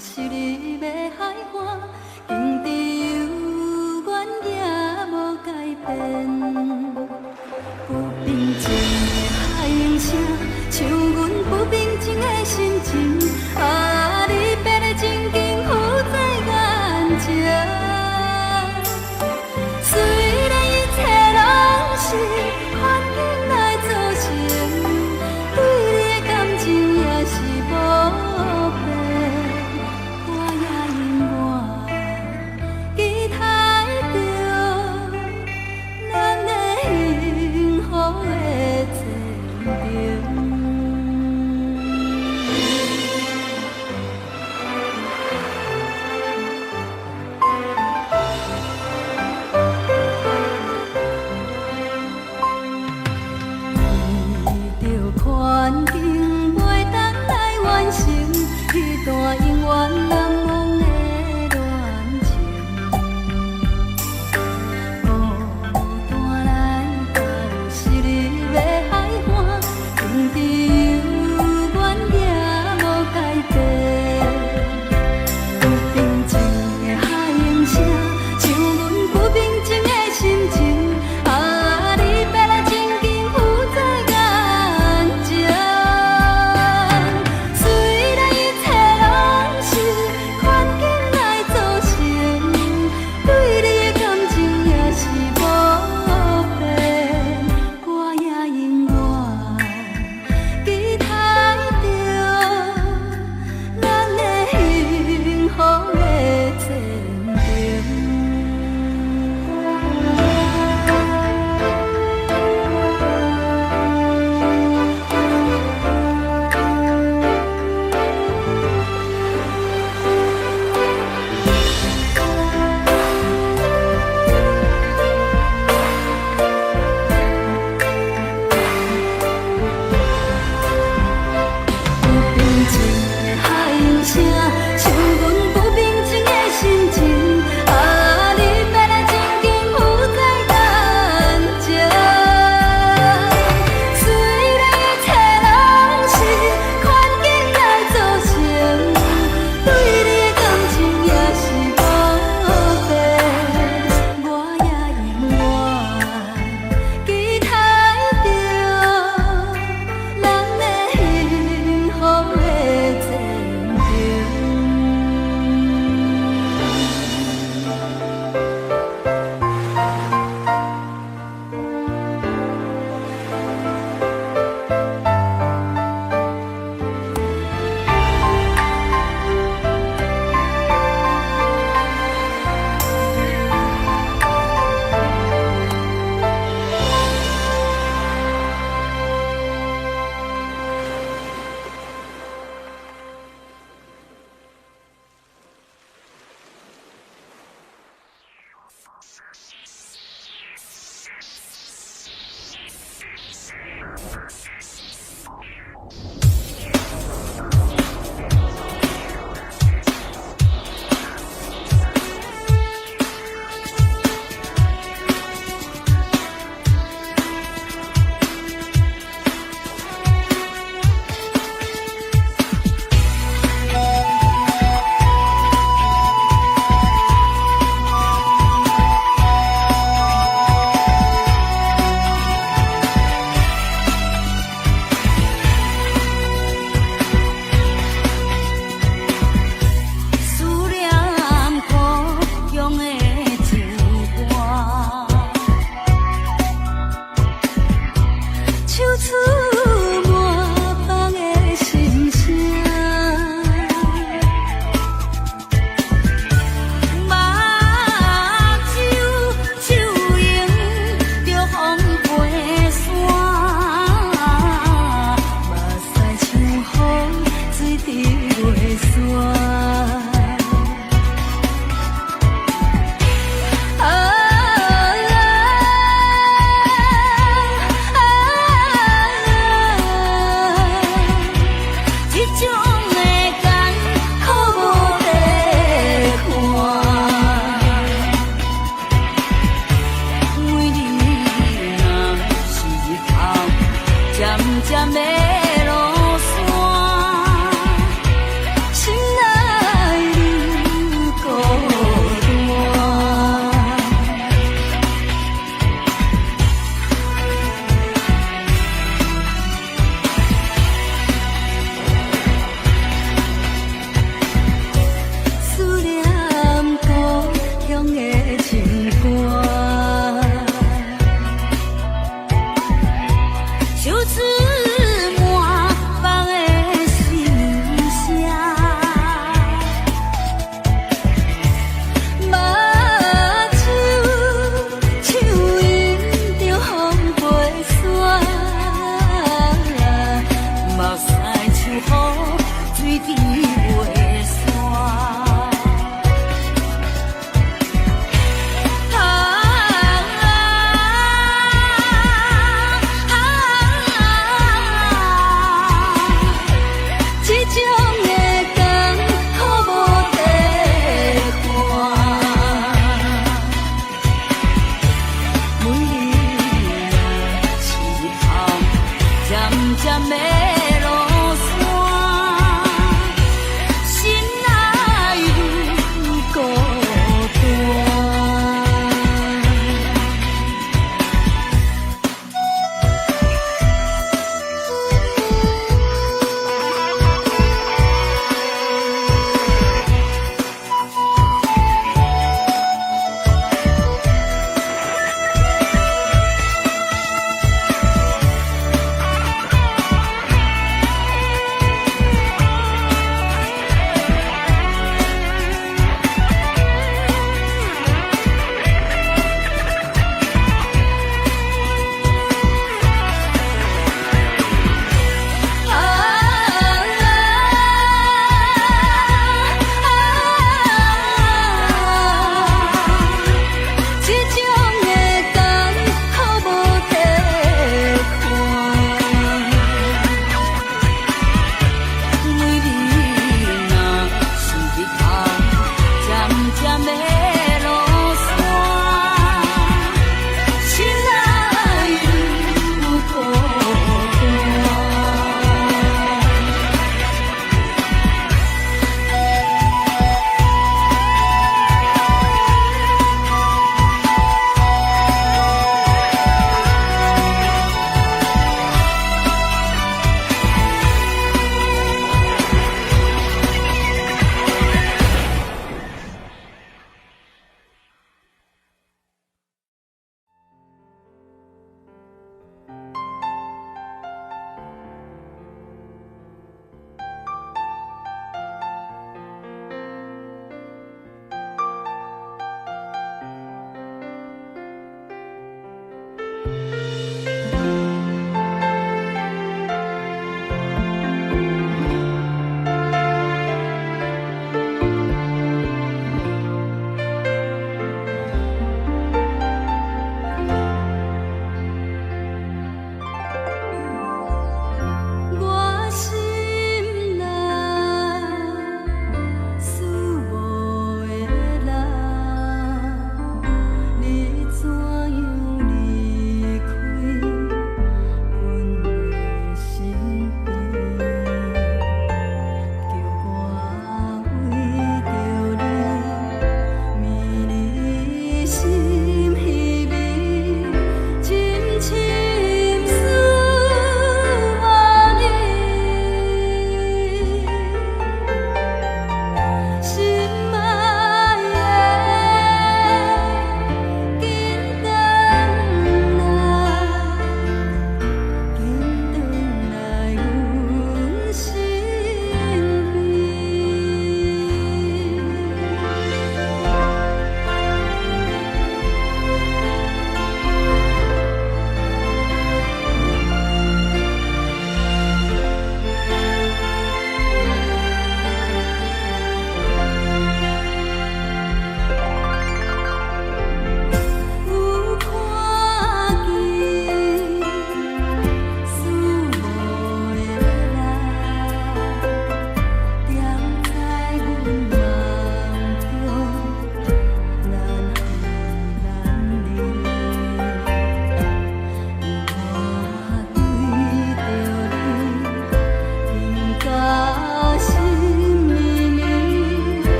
是你要海岸，经知有原也无改变。不平静的海涌声，像阮不平静的心情。啊，你变得真紧浮在眼前。虽然一切拢是环境来造成，对你的感情也是无变。我也永远期待着咱的幸福的前程。环境袂当来完成迄段永远难忘的恋情。孤单来到是你要海岸，天地有原也无改变。不平静的海涌声，像阮不平静的心情。啊，你变来真紧浮在眼前。虽然一切拢是环境来造成，对你的感情也是无变。我也永远期待着咱的幸福的前程。不平静的海涌声，像阮不平静的心情。啊，你变来真紧浮在眼前。虽然一切拢是环境来造成，对你的感情也是无变。我也永远期待着咱的幸福的前程。思念苦用的情歌，唱出满腹的心声。目睭手用着风飞山，目屎像风水滴落山。这种的甘苦无地看，为你若是日头渐渐要落山，心内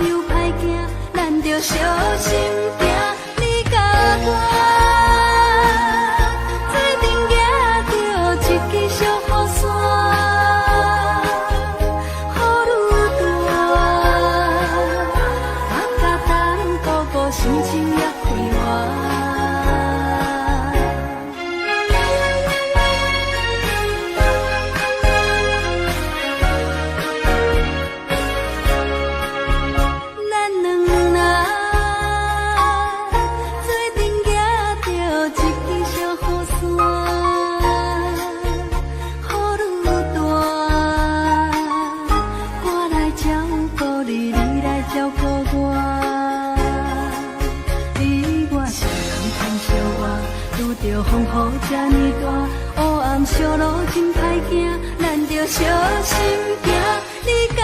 又歹行，咱着小心行。你甲我做阵行着一支小雨伞，雨愈大，我甲咱哥哥心情也快活。风雨这呢大，黑暗小路真歹行，咱着小心行。你甲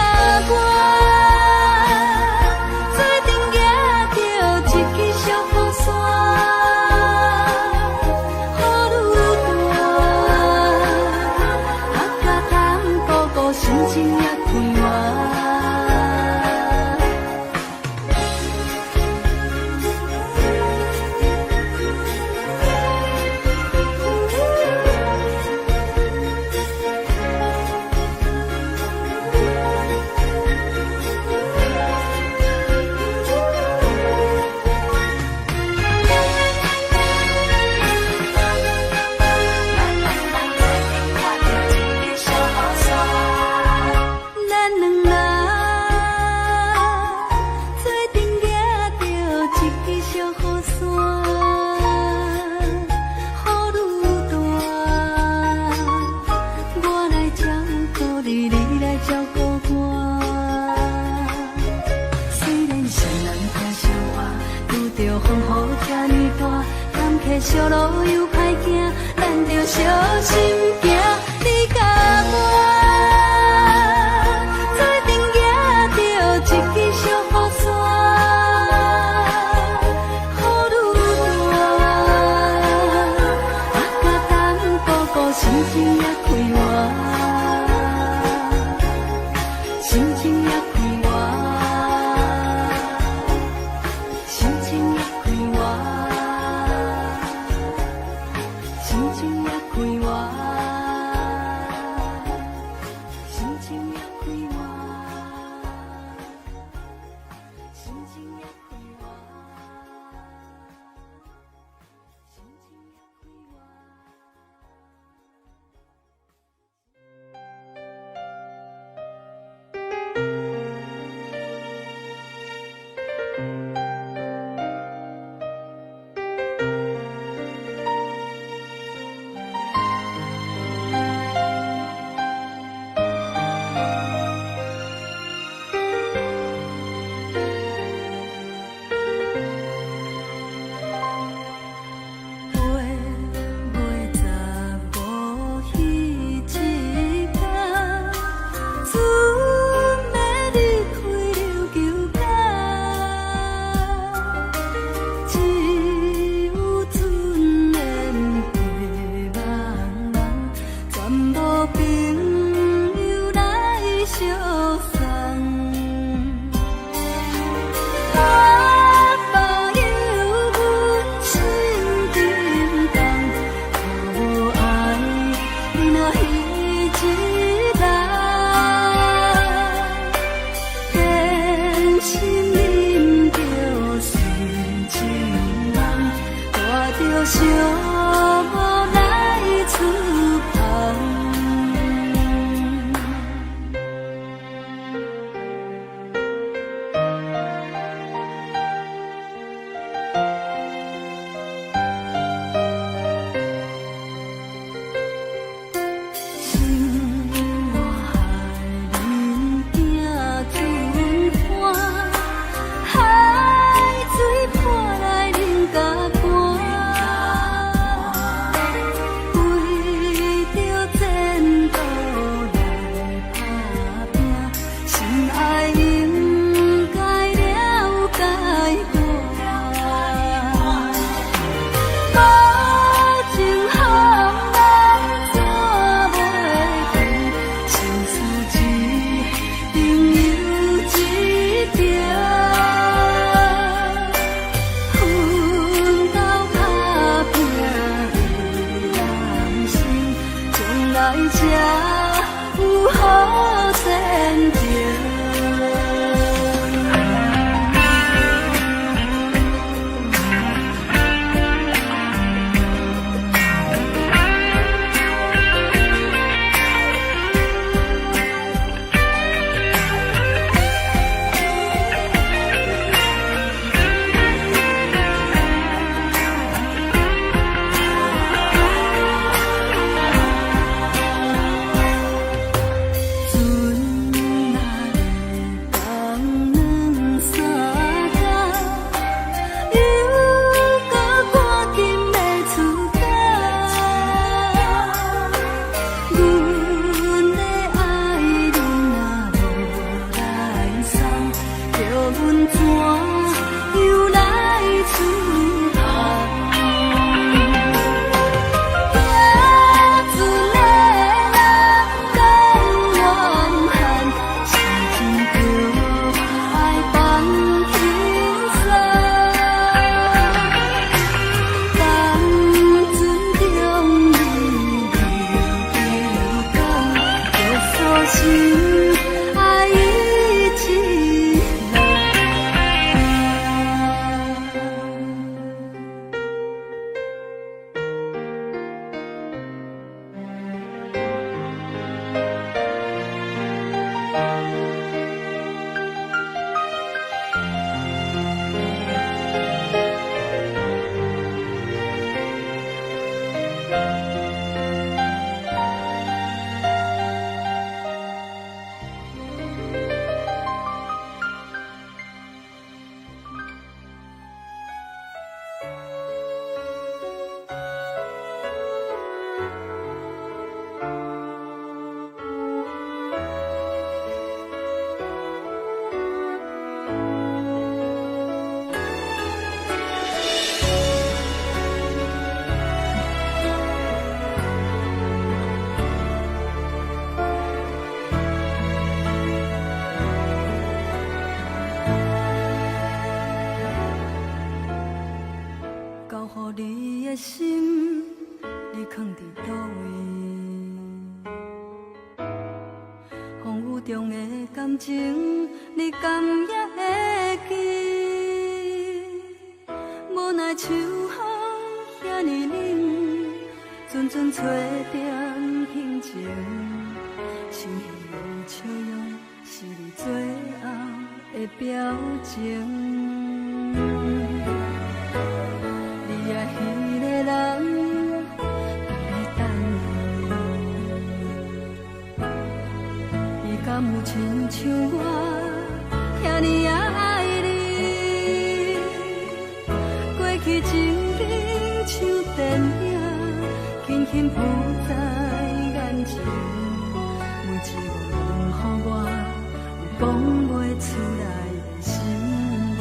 我做阵行着一支小雨伞，雨愈大，我甲咱哥哥心情也快活。小路又歹行，咱着小心行。你甲我做阵行着一支小雨伞，雨愈大，我甲咱哥哥心情也快活，心情也快活，心情也快活。心情也快活。怎又来出航？行船的人更怨恨，是真着爱放轻松。当船中你流讲，着所心爱意一路。交予你的心，你藏伫倒位？风雨中的感情，你甘也会记？无奈秋风遐尼冷，阵阵吹点轻情，想起的笑容是你最后的表情。你爱彼个人，在等你，伊敢有亲像我遐尼也爱你？过去情景像电影，轻轻浮在眼前，每一个问候我，有讲袂出来的心痛。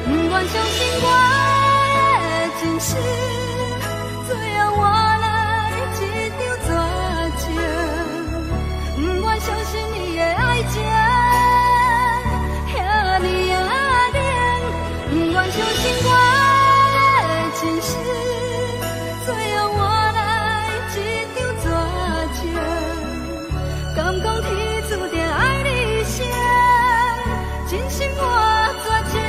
不愿相信我的真实，最后换来一场绝情。不愿相信你的爱情遐尼啊冷，不愿相信我的真实，最后换来一场绝情。敢讲天注定爱你谁？真心我绝情。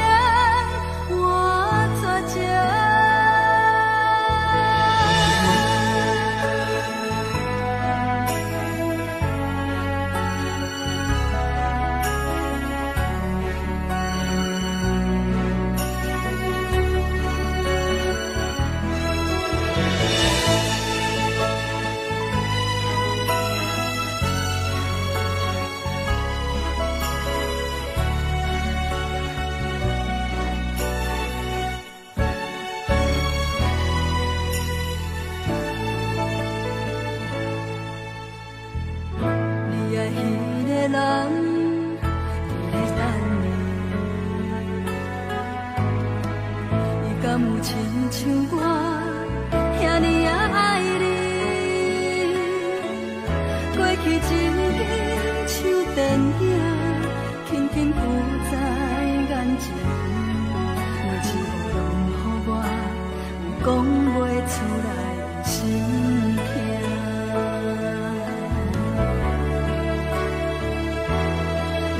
人在等你，伊敢有亲像我遐尼啊爱你？过去情景像电影，轻轻浮在眼前，每一个问候我，有讲袂出来的心痛。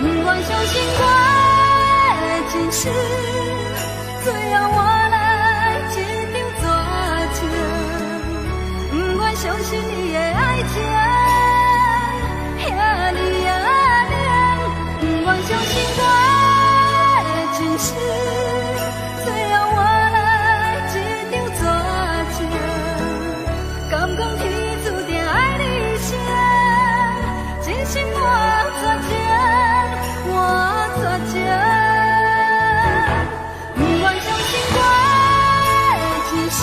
不愿相信我的真实，最后换来一场绝情。不愿相信你的爱情遐尼啊冷，不愿相信我的真实，最后换来一场绝情。敢讲天注定爱你谁？真心我绝情。我绝情，不愿相信我的真实，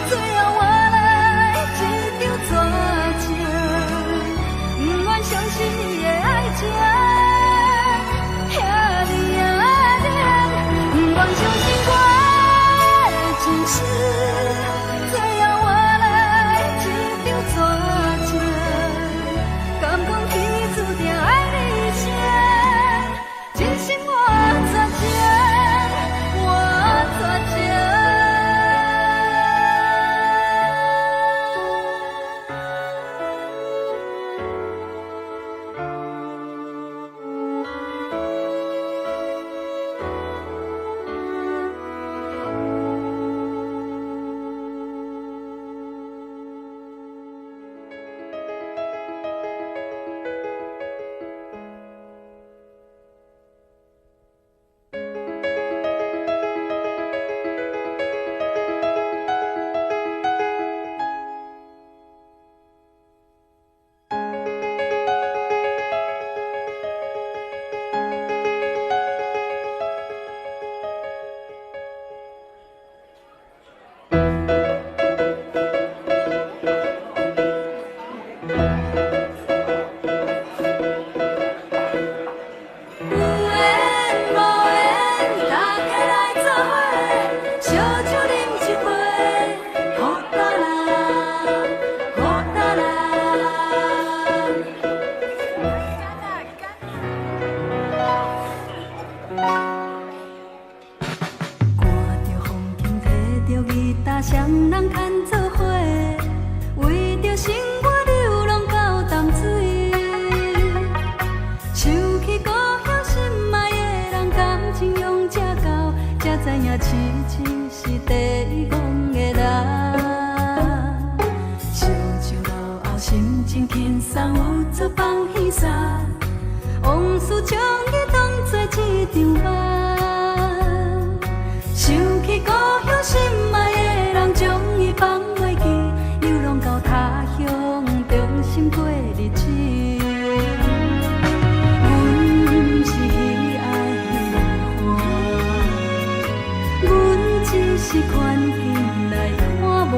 最后换来一作放稀沙，往事将伊当作一场梦。想起故乡心爱的人，将伊放袂记，流浪到他乡，衷心过日子。阮是喜爱彼花，阮只是看见来看磨。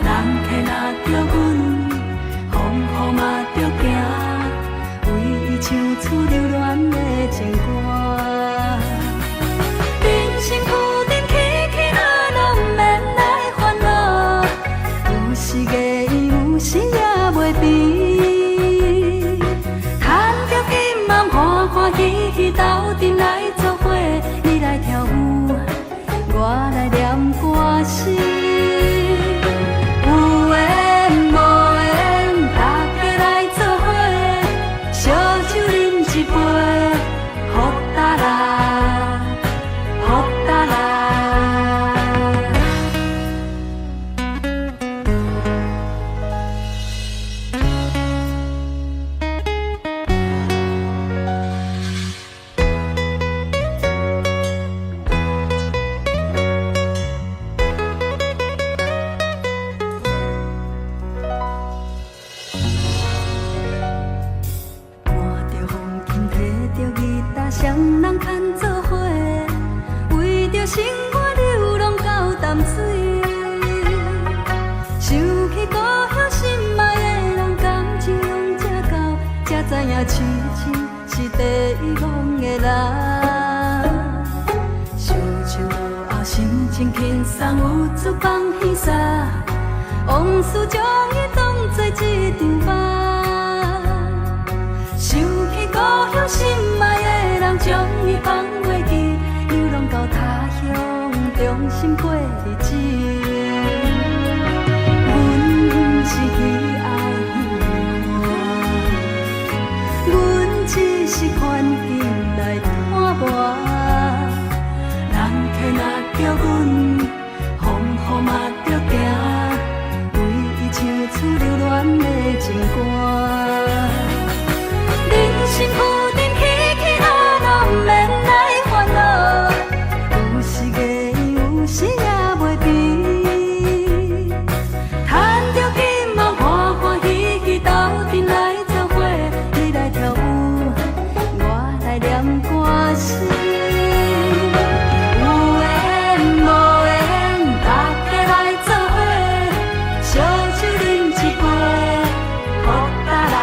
人客若着阮，风雨嘛着行，为伊唱出留恋的情歌。人生有阵起起落落，毋免来烦恼，有时月圆，有时也袂变。赚着金梦，欢欢喜喜斗阵来作伙，你来跳舞，我来念歌词。双人牵做伙，为着生活流浪到淡水。想起故乡心爱的人，感情拢这厚，才知影痴情是地狱戆的人。想唱落后，心情轻松，有出放稀沙，往事将伊当作一场梦。想起故乡心爱的人，将伊放袂记，流浪到他乡，衷心过日子。阮是喜爱彼花，阮只是看见来看磨。人客若着阮，风雨嘛着行，为伊唱出留恋的情歌。人生有阵起起落落，毋免来烦恼，有时月圆，有时也袂变。赚着金梦，欢欢喜喜斗阵来作伙，你来跳舞，我来念歌词。有缘无缘，大家来作伙，烧酒饮一杯，福达啦。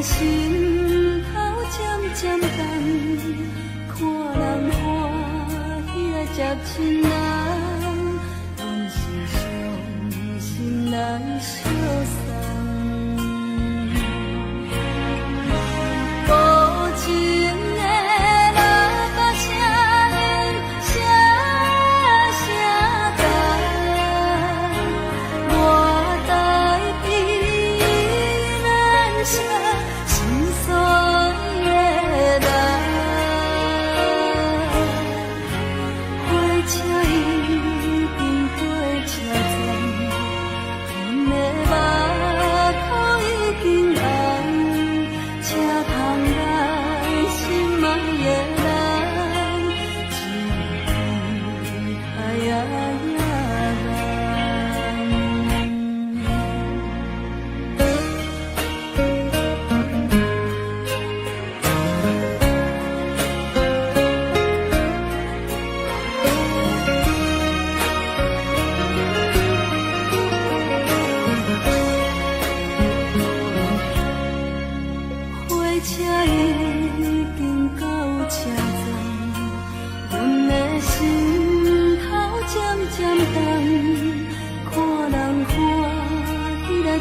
心头渐渐重，看人欢喜来接亲人，阮是伤心来相送。无情的老歌声声声重，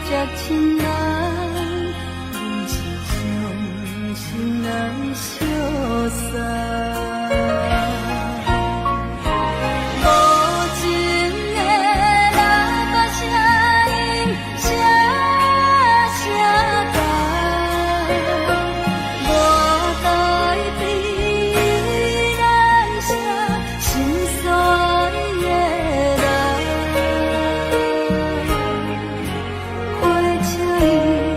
才亲人，阮是伤心来相送。回车伊。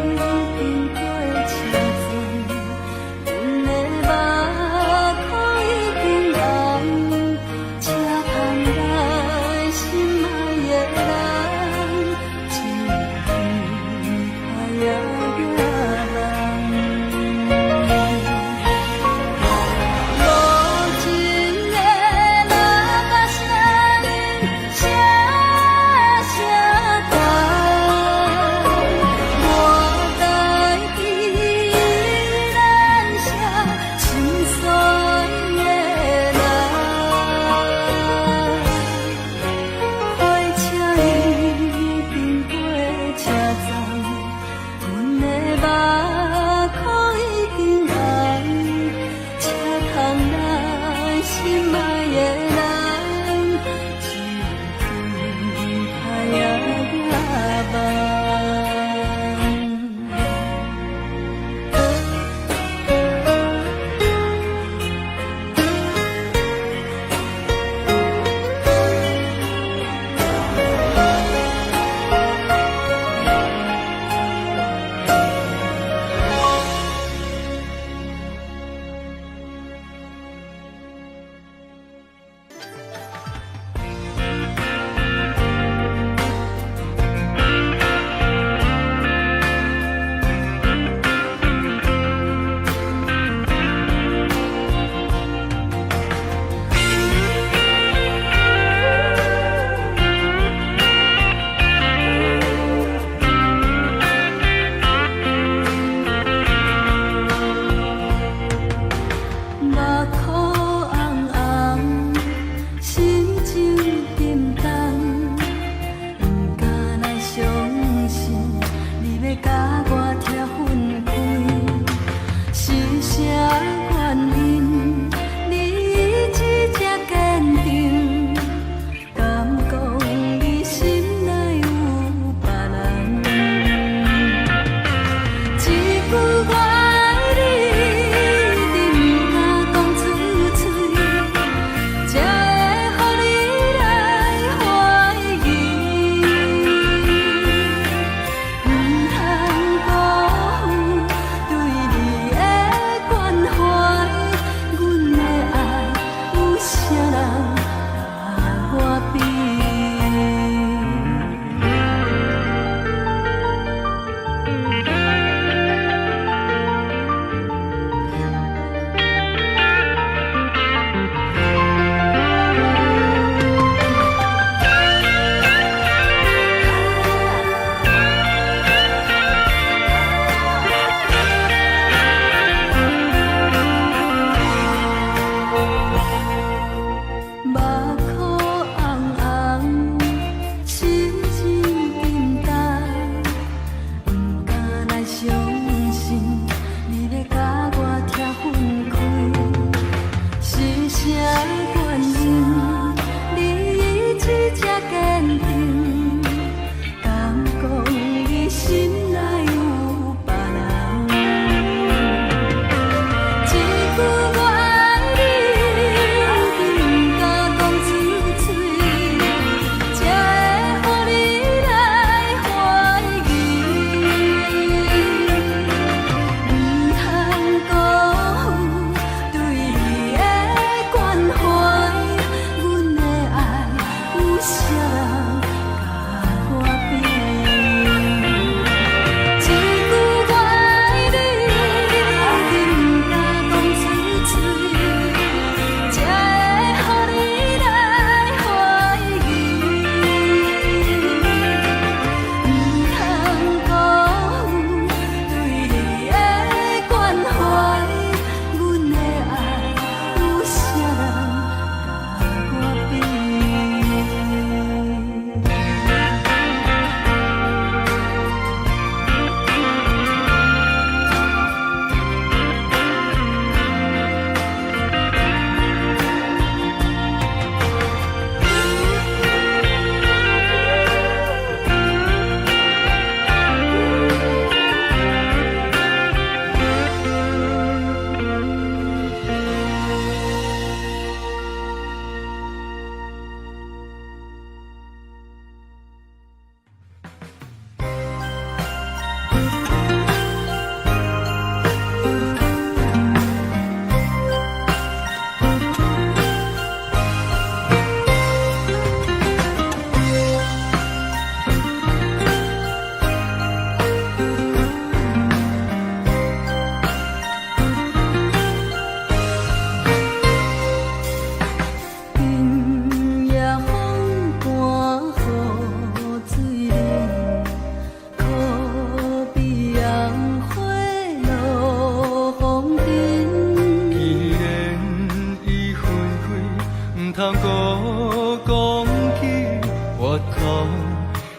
越苦，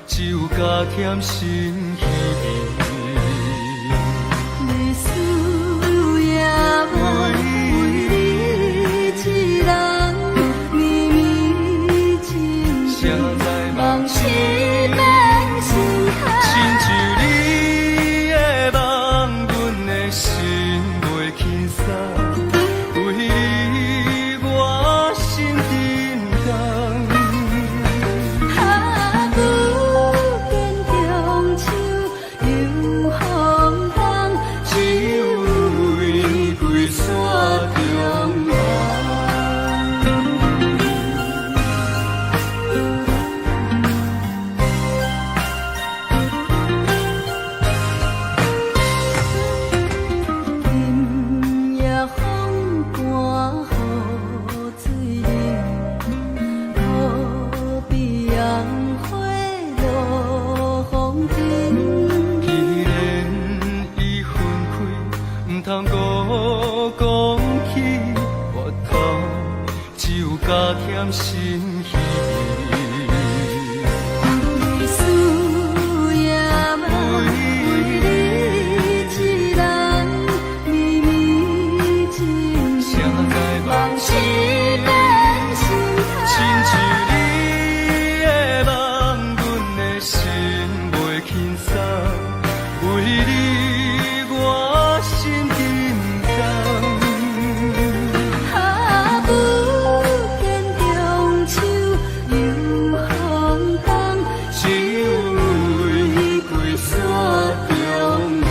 只有加添心稀微。你思也无为你一人绵绵情，谁知梦痴变心海。亲像你的梦，阮的心袂轻松，为你我心震动。下久见中秋又风冬，只有玫瑰山中望。今夜风寒雨水冷，可比红花落风尘。既然已分开，毋通搁讲起越苦，只有加添心稀微。你思也无为你一人绵绵情，谁知梦痴变心亲像海。你的梦，阮的心袂轻松，为你我心震动。下久见中秋又风冬，只有玫瑰山中望。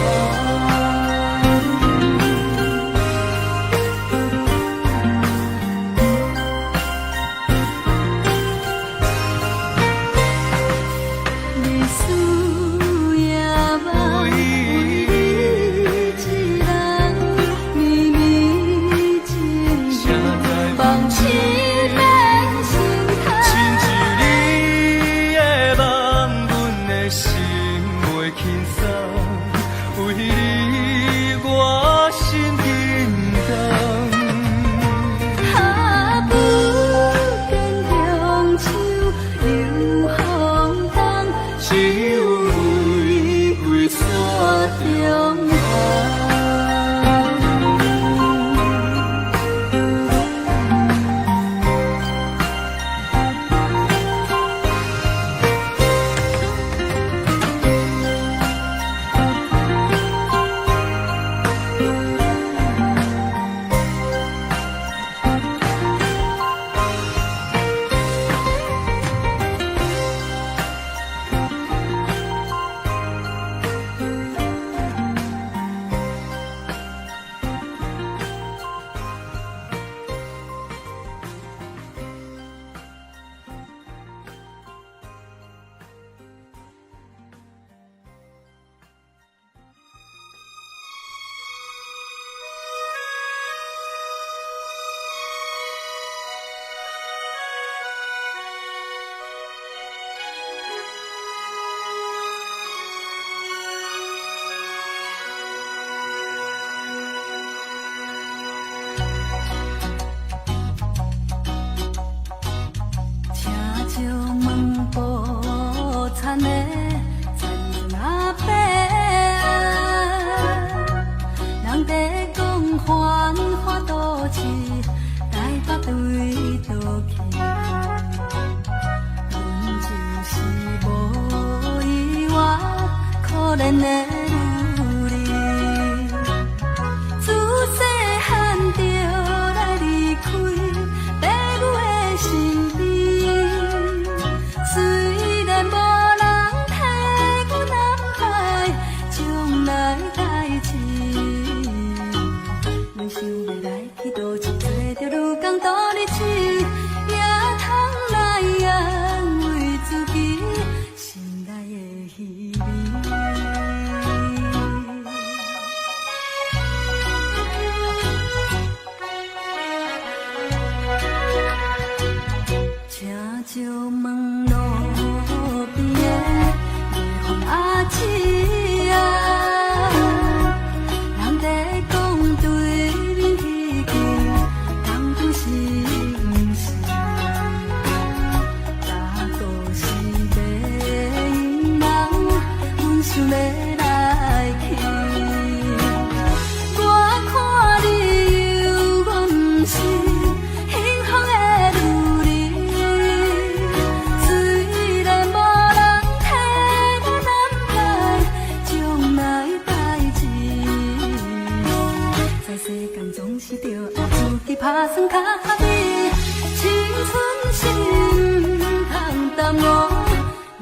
你思也无为你一人绵绵情，谁知梦痴变心亲像海。你的梦，阮的心袂轻松，为你我心震动。下久见中秋又风冬，只有玫瑰山中望。请借问无田的田若白人在讲繁华都市，台北对倒去，阮就是无依偎，可怜的女儿。自细汉就来离开爸母的身边，虽然无人替阮安排将来代志，阮想要来去倒市，做着愈工多日子，也通来安慰自己心内的虚伪。想要来去。我看你有，我不是幸福的女人。虽然无人替我安排将来代志，在世间总是着爱自己打算较美。青春心通淡忘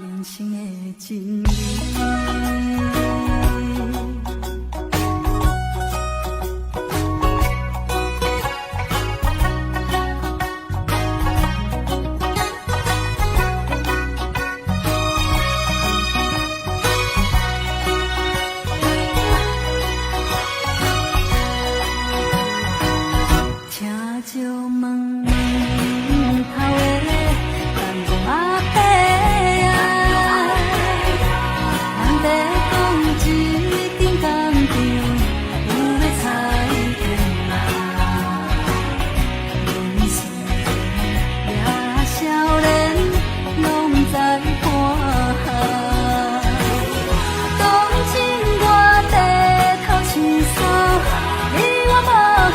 人生的真理。请借问门头的南宫阿伯啊，咱在讲一间工厂有要裁员啊，人生也少年拢知看。当今我低头想诉，你我无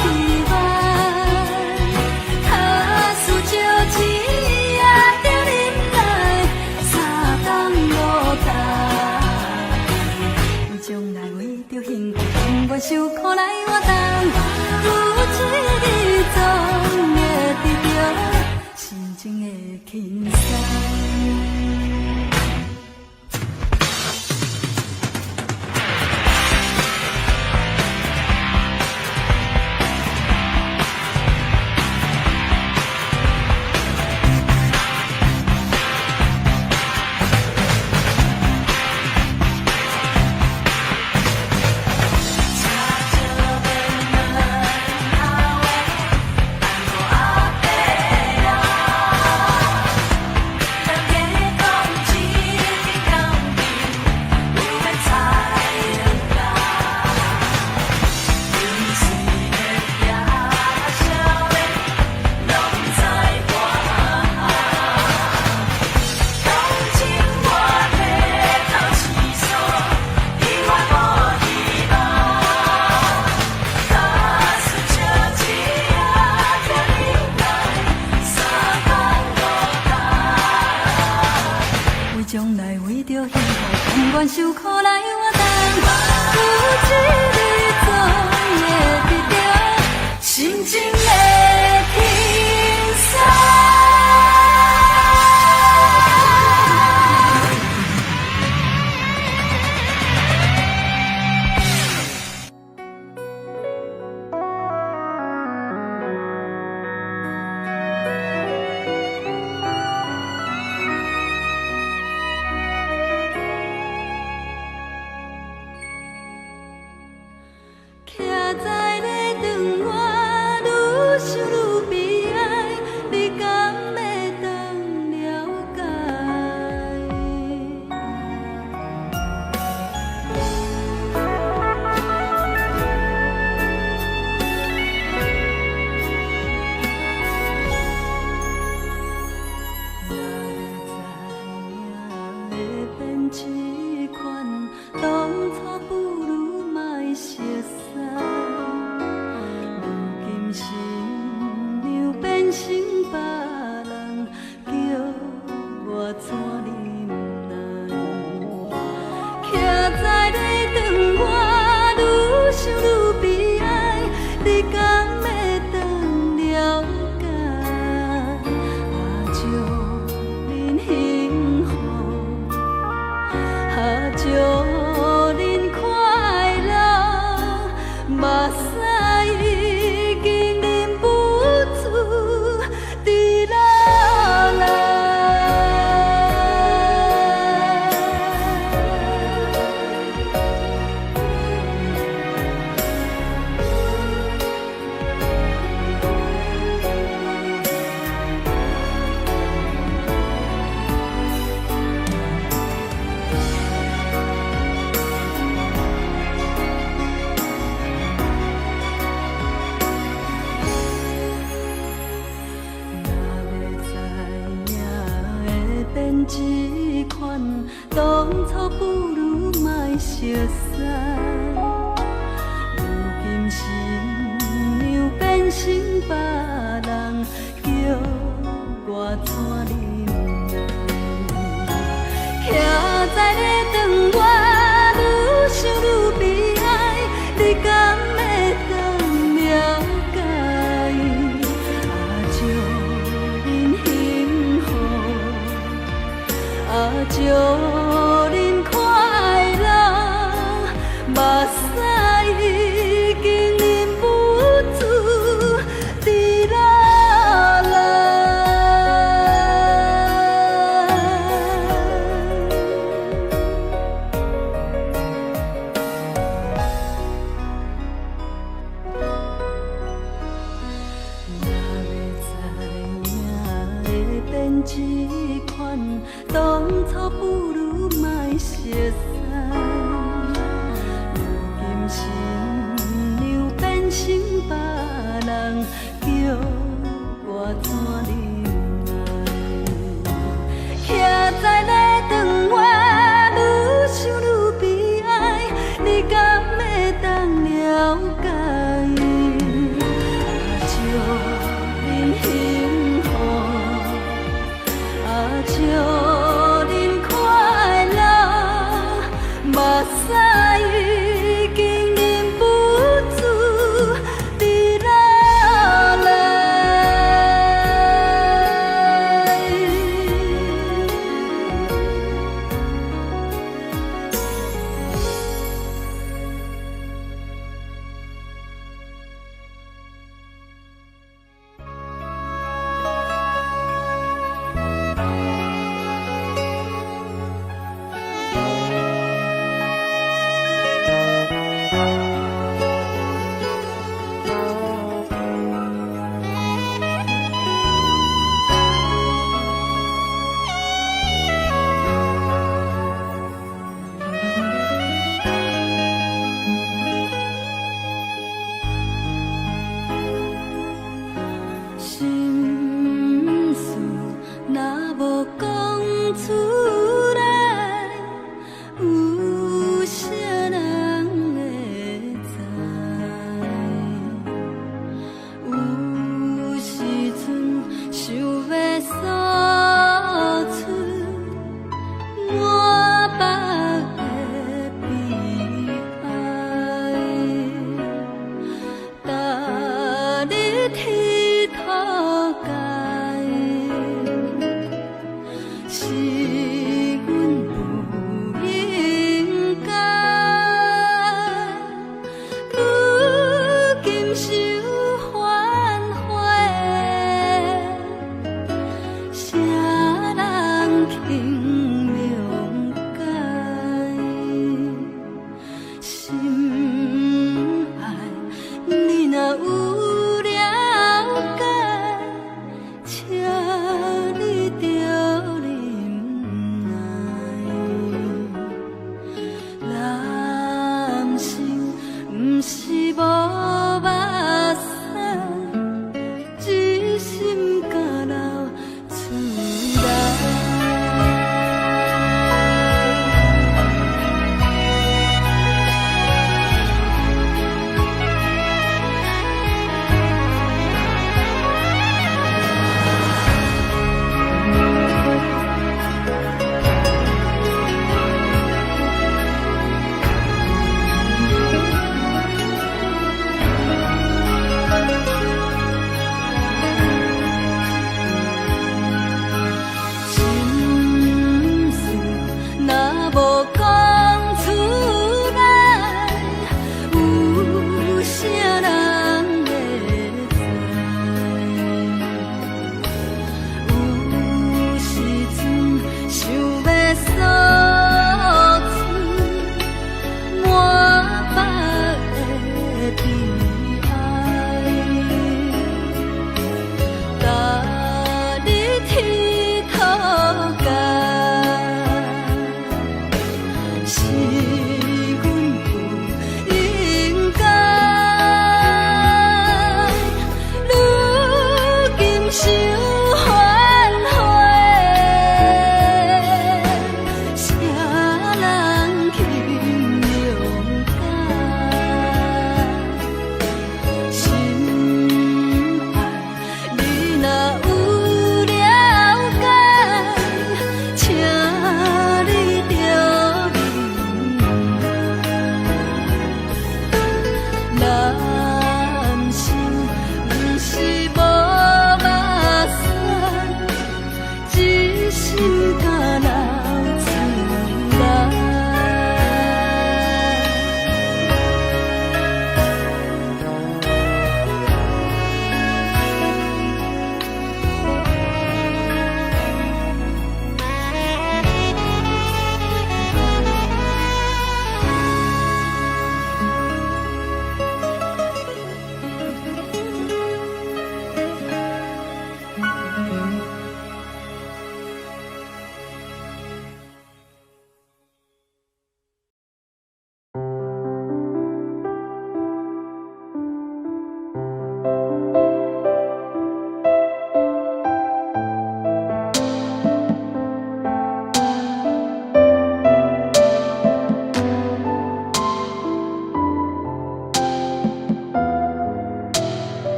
希望。卡输少钱也着忍耐，三冬无干。为将来为着幸福，甘愿受苦来活动。有一日总会得到心情的轻松。将来为着幸福，甘愿受苦来活动。有一日总会得到心情的轻松。徛在咧长我，愈想愈悲哀，你敢要当了解？若会知影会变这款，当初不如莫熟悉。如今心让变成别人，叫我怎忍耐？徛在咧长我，愈想愈悲哀，你敢要当了解？祝恁幸福，祝恁这款，当初不如莫熟悉。如今新娘变成别人，叫我怎忍耐？徛在咧窗外，愈想愈悲哀，你敢会当了解？祝恁幸福，祝恁快乐，目屎已经忍不住滴落来。这款，当初不如莫熟悉。如今新娘变成别人，叫我怎忍耐？徛在咧窗外，愈想愈悲哀，你敢会当了解？祝恁幸福。祝恁快乐，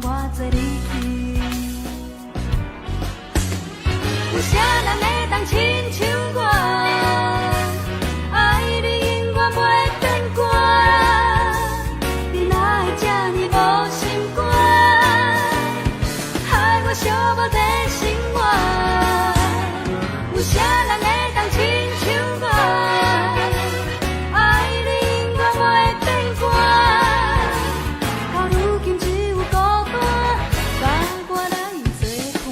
我做你去。有啥人会当亲像我，爱你永远袂变卦。你哪会这呢无心肝，害我寂寞在心外。有啥人会当亲像我，爱你永远袂变卦。到如今只有孤单，甲我来作伴。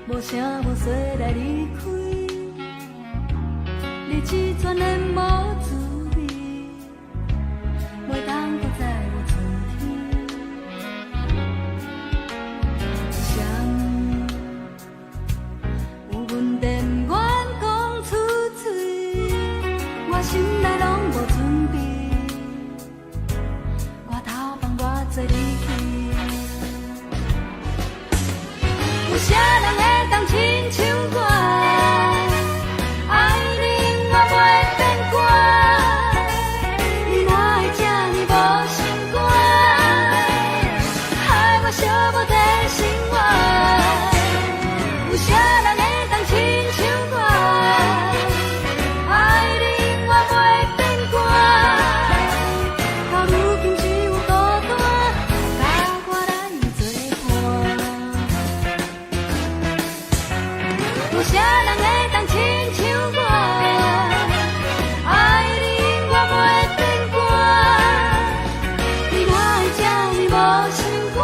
无声无息来离开，日子全然无滋味，袂当搁再有春天。谁有阮电源讲出嘴，我心内拢无准备，我头放我做你去。有啥人会当亲像我，爱你永远袂变卦。你哪会这呢无心肝，害我寂寞在心外。有啥人会当亲像我，爱你永远袂变卦。到如今只有孤单，甲我来作伴。有啥人会当亲像我，爱你永远袂变卦。你哪会这呢无心肝，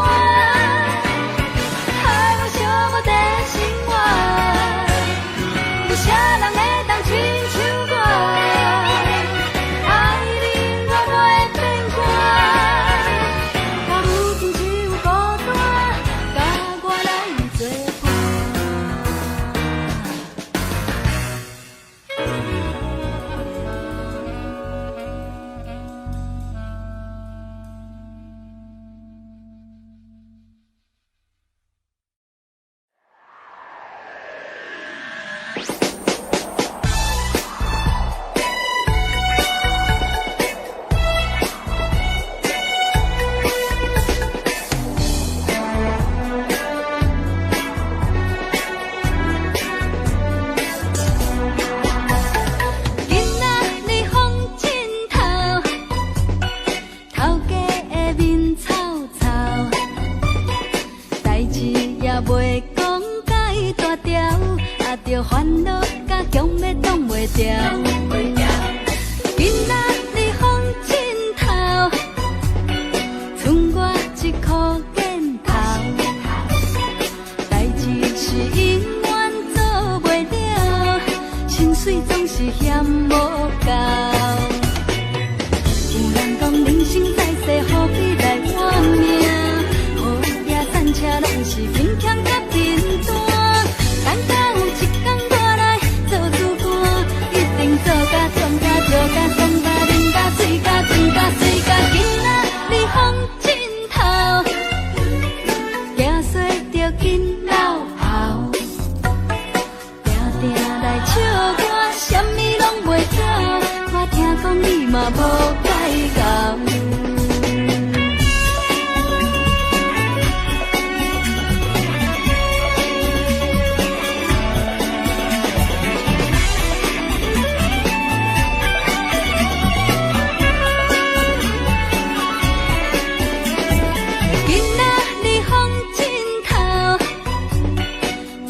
害我寂寞在心外。有啥人会当亲像我，爱你永远袂变卦。到如今只有孤单，甲我来作伴。今仔日风真透，头家的面臭臭，代志也袂讲介大条，也着烦恼甲强要挡袂牢。今仔日风真透，剩我一箍剪头，代志是永远做袂了，心水总是嫌无够。有人讲人生在世，何必来换命？雨也山车拢是坚强甲平淡。等到有一天我来做主官，一定做甲壮甲笑甲爽甲饮甲醉甲醉甲醉甲。今仔日风真透，行衰着紧流后，定定来笑我，啥物拢袂走。我听讲你嘛无改到。今仔日风真透，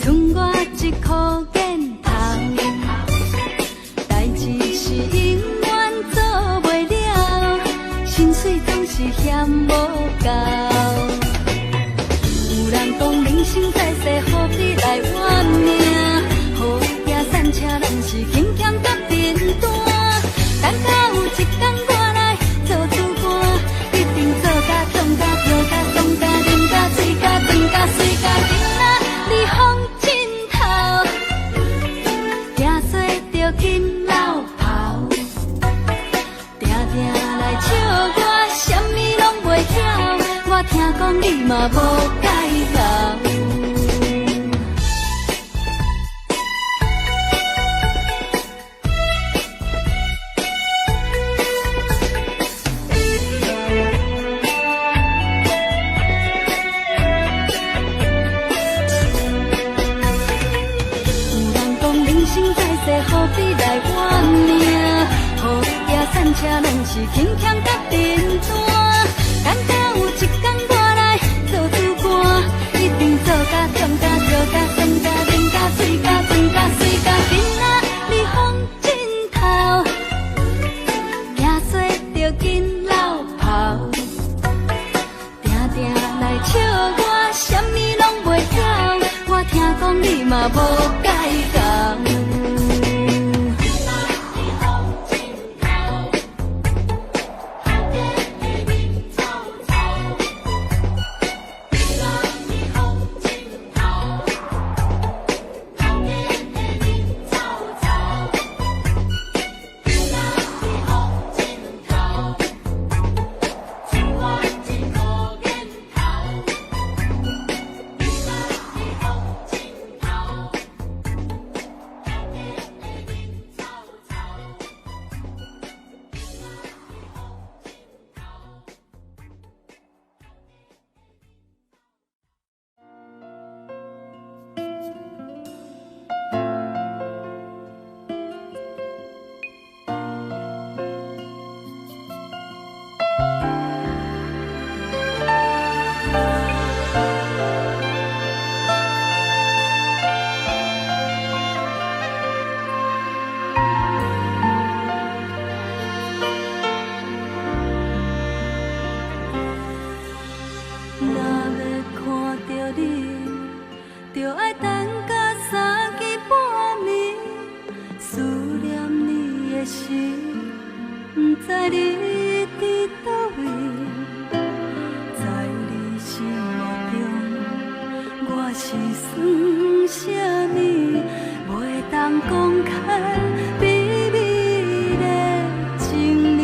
剩我一箍剪头，代志是永远做袂了，心水总是嫌无够。有人讲人生在世，何必来怨命？雨也山车拢是坚强甲平淡。等到有一天我来做主官，一定做甲壮甲笑甲爽甲饮甲醉讲你嘛无改人。何必来怨命？好行散车拢是轻欠甲阵单，敢若有一天我来做主官，一定做甲强甲笑甲酸甲冷甲水甲酸甲水甲，今仔日风枕头，惊洗着紧流泡，定定来笑我，啥物拢袂走，我听讲你嘛无改工。着你，就爱等到三更半暝，思念你的时，不知你伫倒位，在你心目中，我是算啥物，袂当讲开，秘密的情意。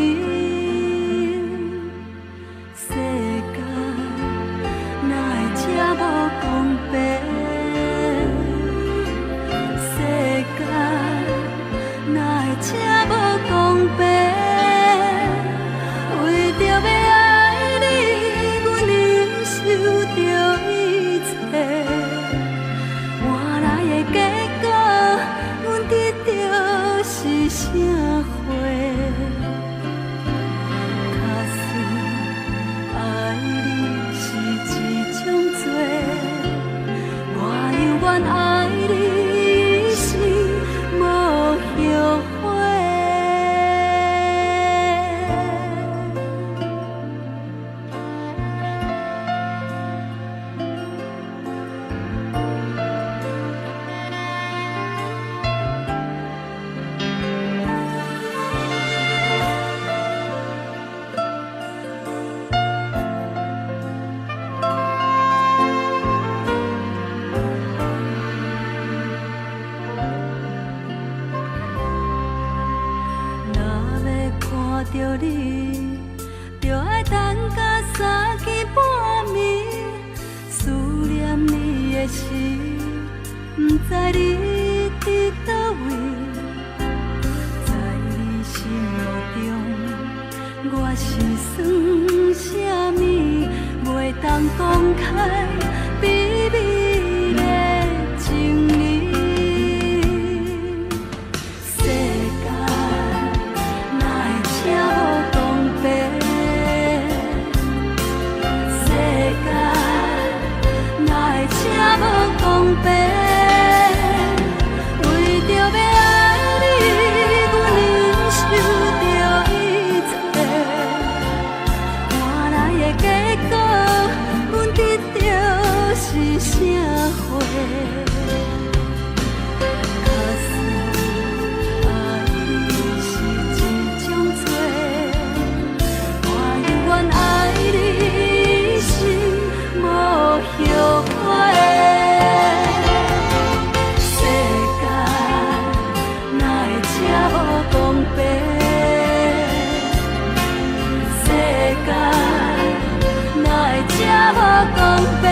家。无讲白。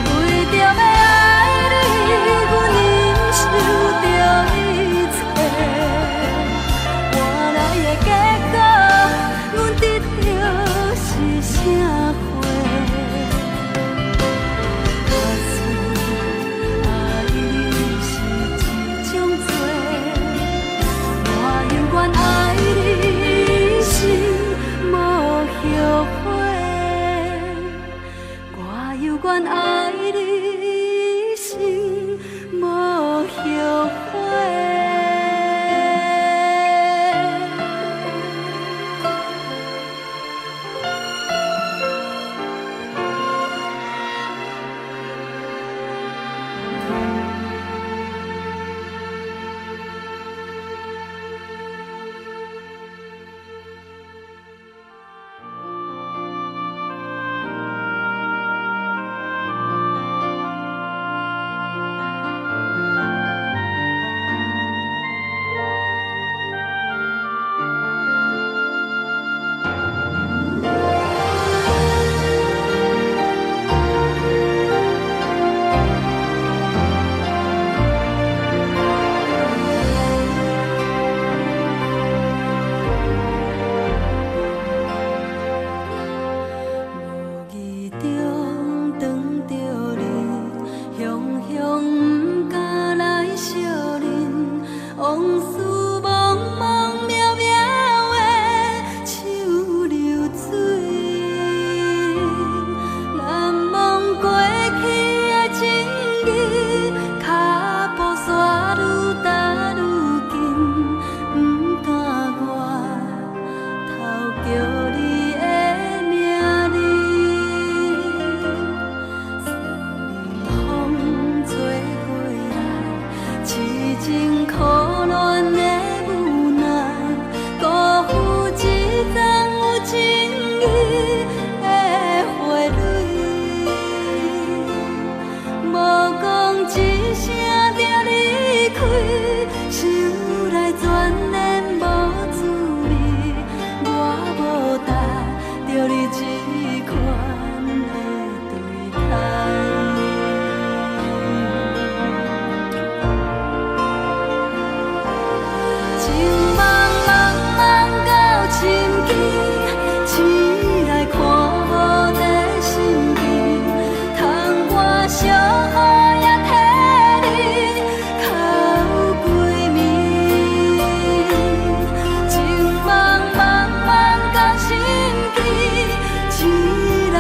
为着要爱你，阮忍受着一切。换来的结果，阮得到是啥货？假使爱你是一种罪，我永远爱你心无后悔。我犹原爱你心无后悔。无意中撞着你，雄雄不敢来相认，往事茫茫渺渺的像流水，难忘过去的情谊，脚步煞愈踏愈近，不敢我头叫你的名字。风吹过来，痴情可恋的无奈，辜负一桩有情义的花蕊。无讲一声就离开，想来全然无滋味。我无值着你这款的对待。情茫茫茫到深更，醒来看无在心间，窗外小雨也替你哭几暝。情茫茫茫到深更，醒来。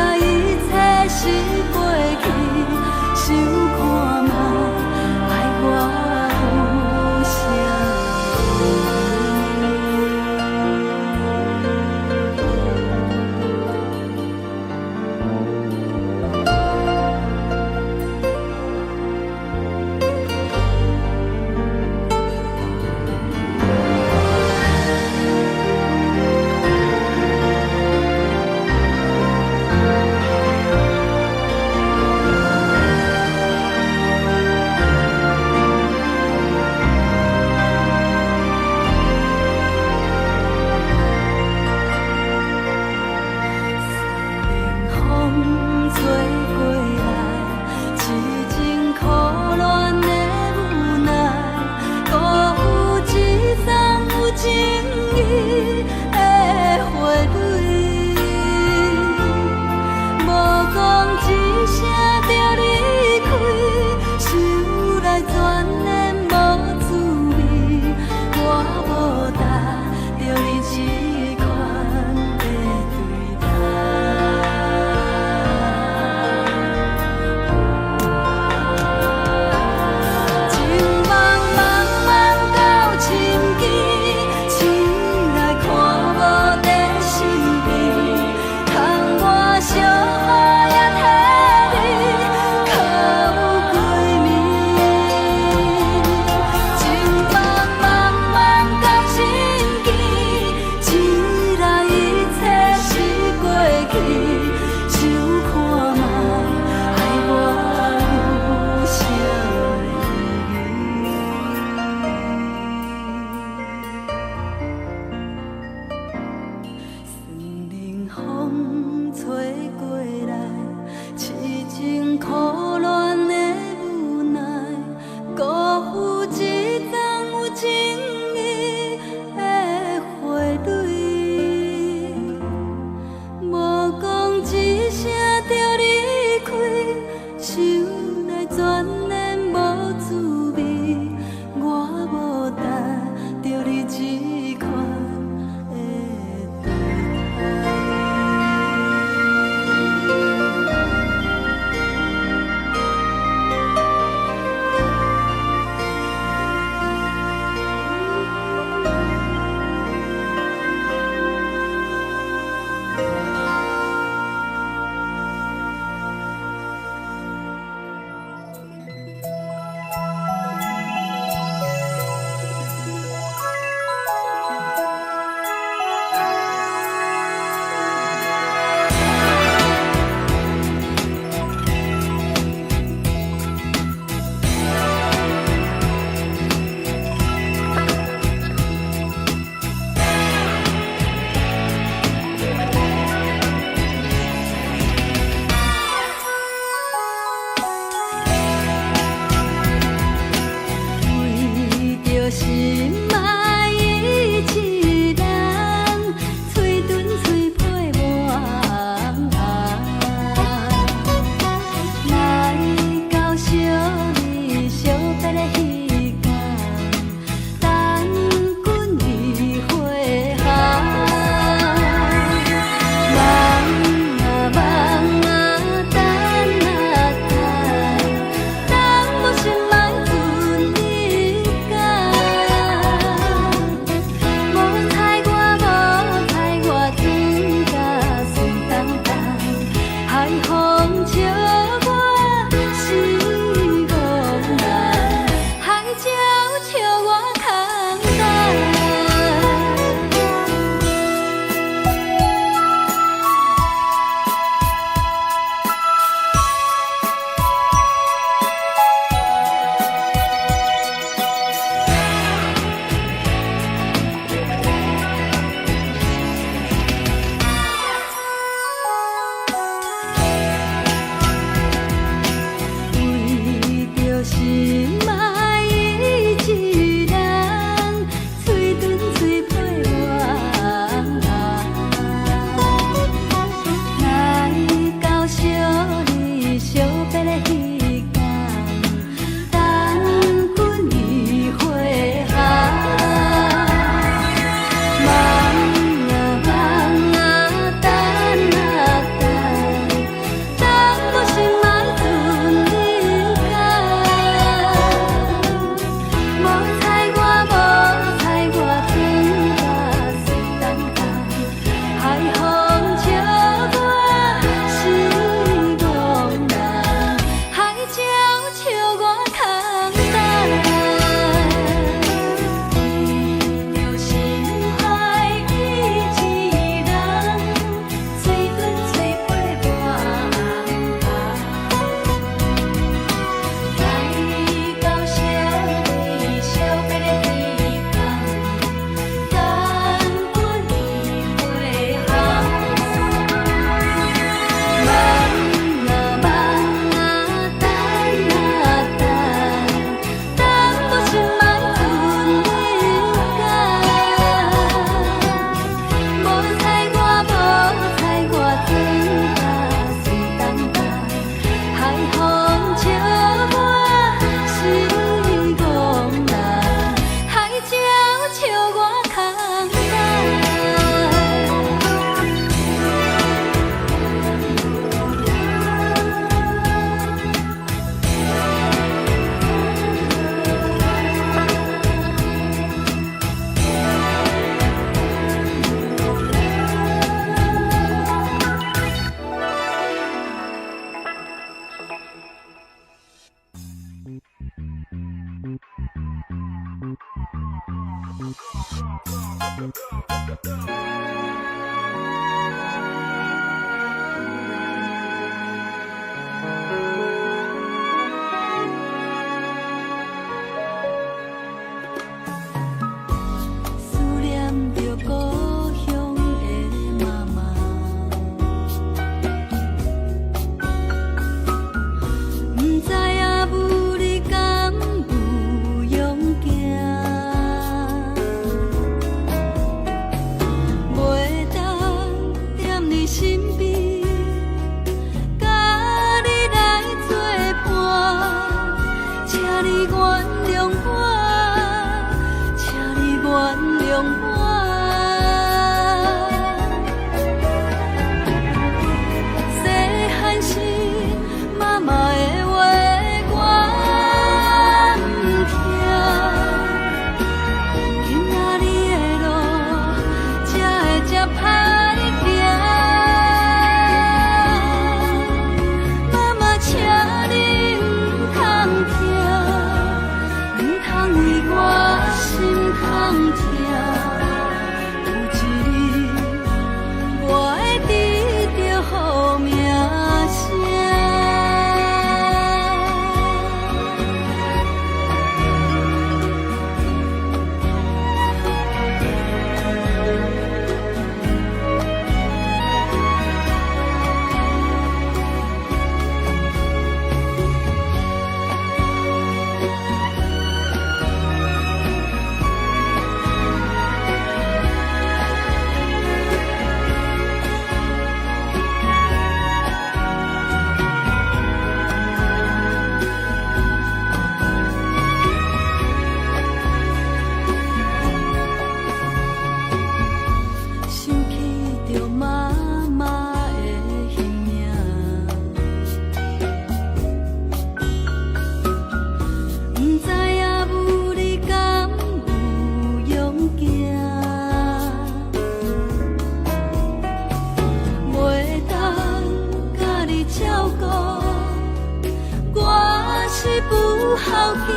头行，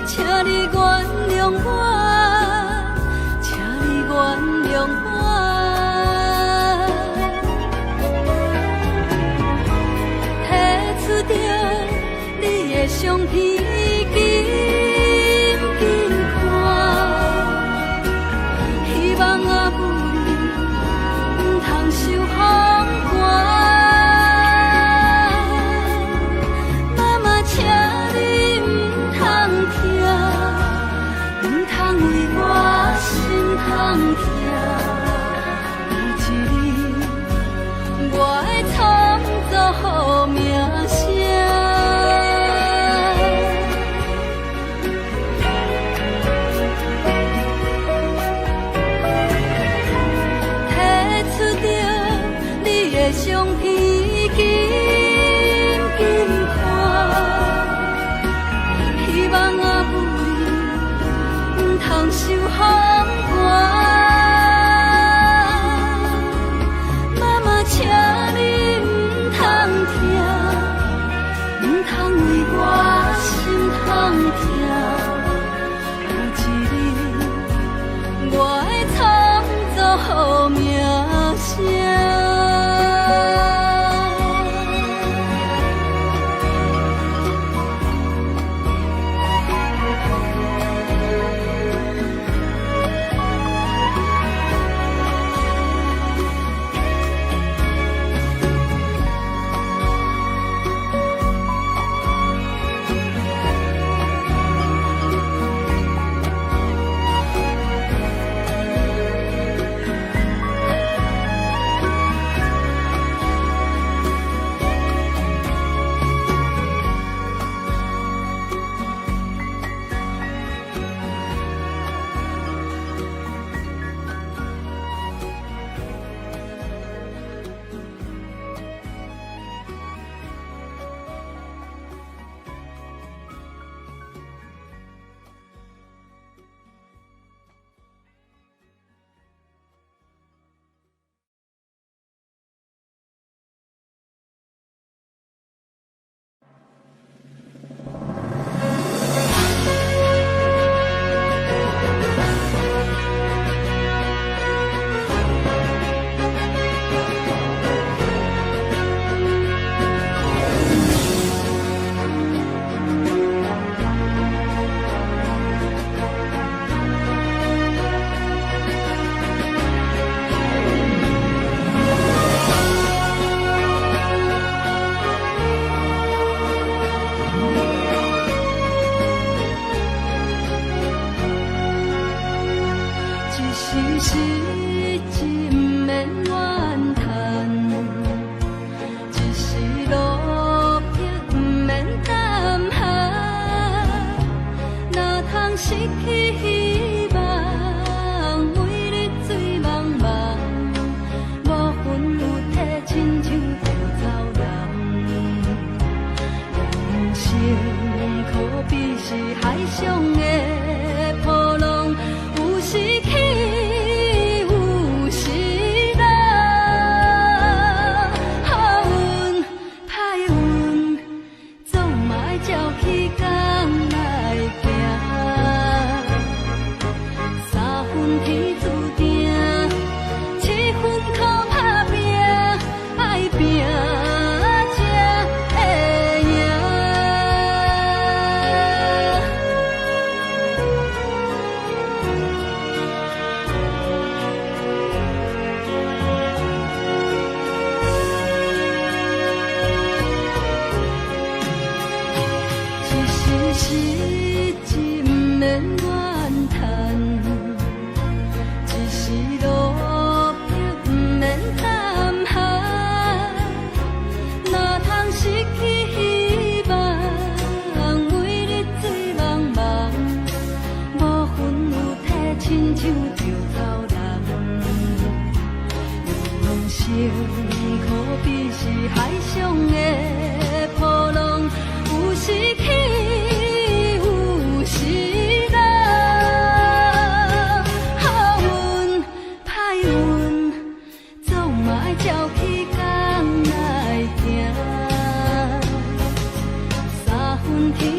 请你原谅我，请你原谅我。提出着你的相片，紧紧看，希望阿母你不通受风寒。我会创造好名声，提出着你的相片，紧紧看，希望阿母你不通受风寒。请你不通听，不通为我心痛痛。有一日，我会创造好名声。天。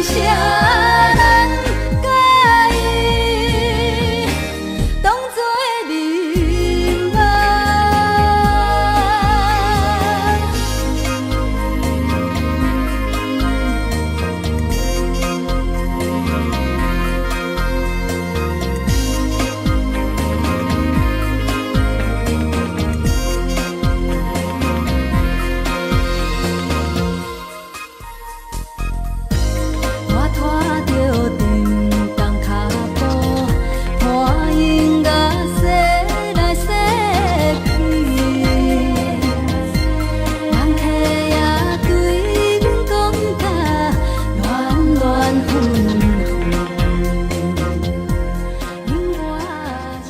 啥人介意，当作明白。我拖着沉重脚步，看音乐洗来洗去，人客也对阮讲甲乱乱纷纷，因我是。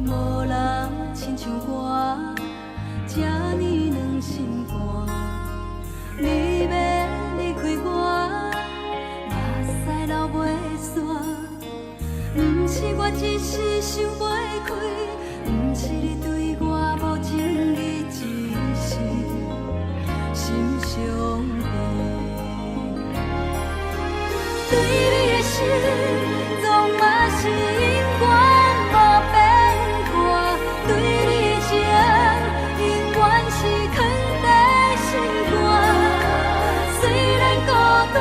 无人亲像我，这呢软心肝。你要离开我，目屎流袂煞。毋是我一时想袂开，毋是你对我无情义，只是心伤悲。对你的心，总嘛是永远无变卦。对你的情，永远是藏在心肝。虽然孤单，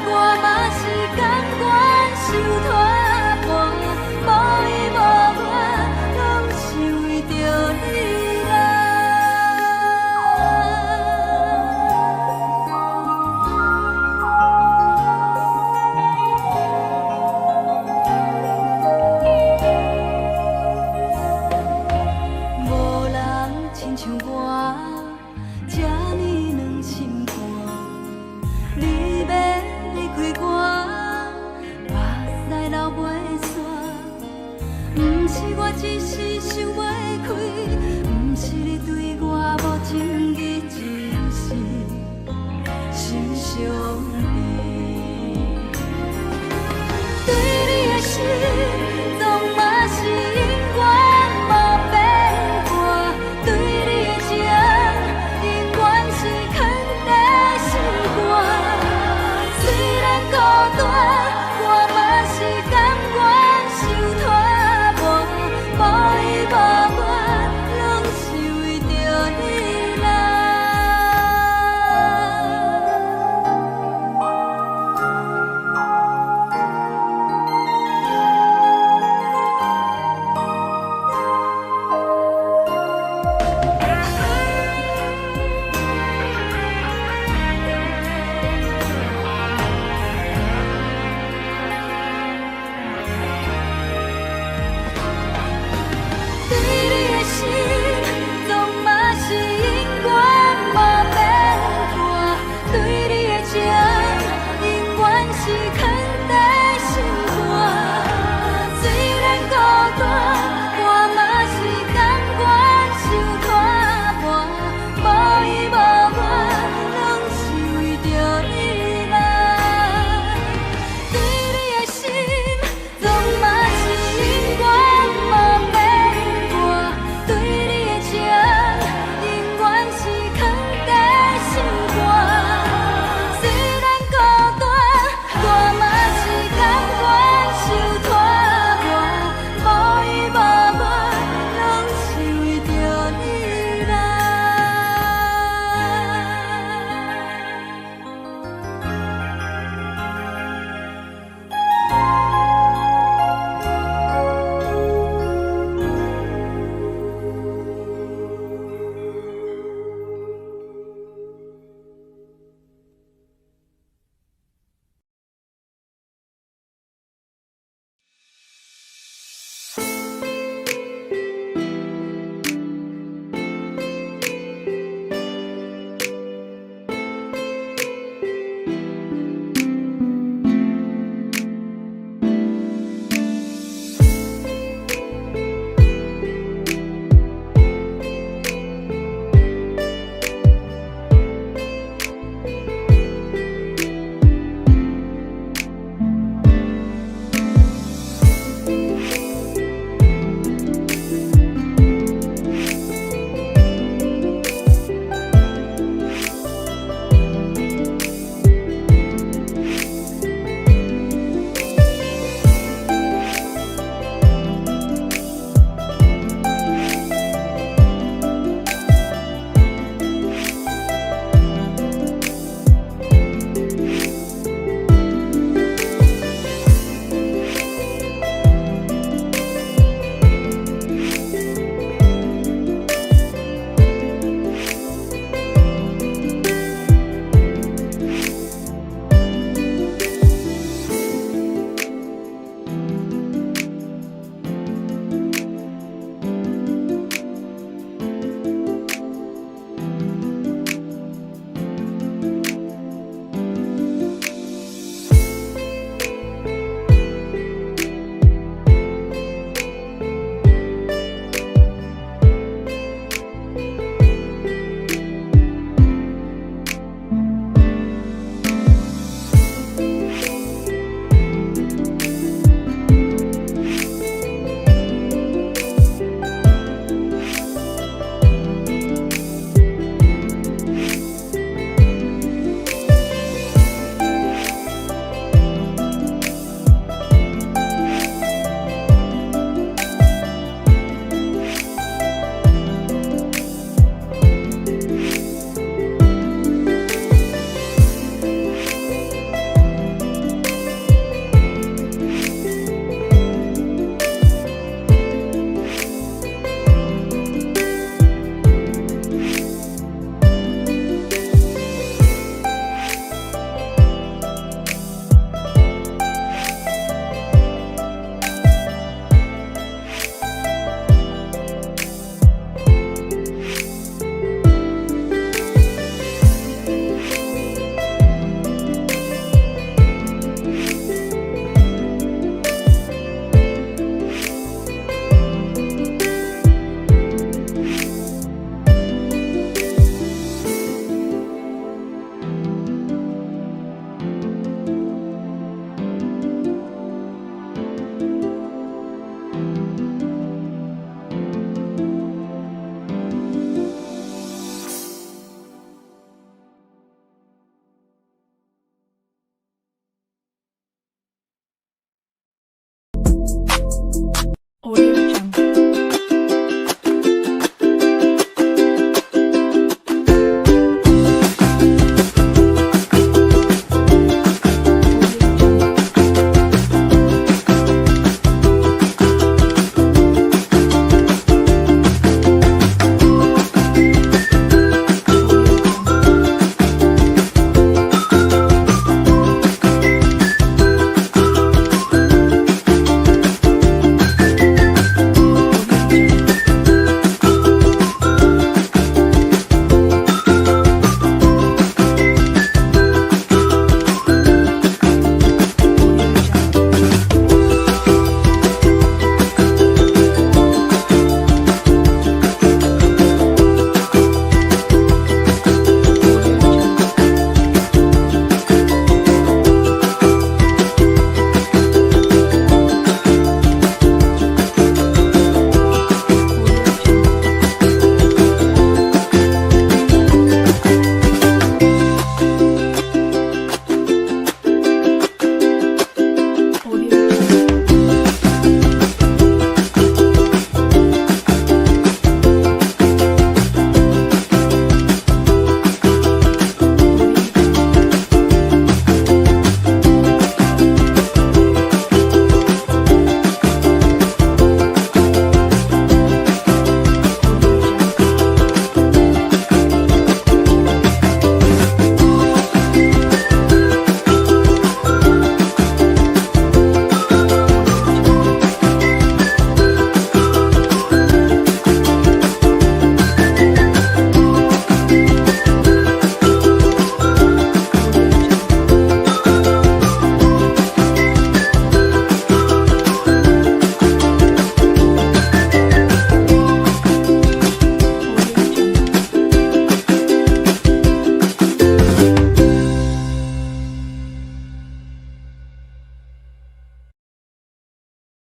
我嘛是甘愿受拖磨，无依无我，拢是为着你啦。无人亲像我，这呢软心肝。你要离开我，目屎流袂煞。毋是我一时想袂开，毋是你对我无情义，只是心伤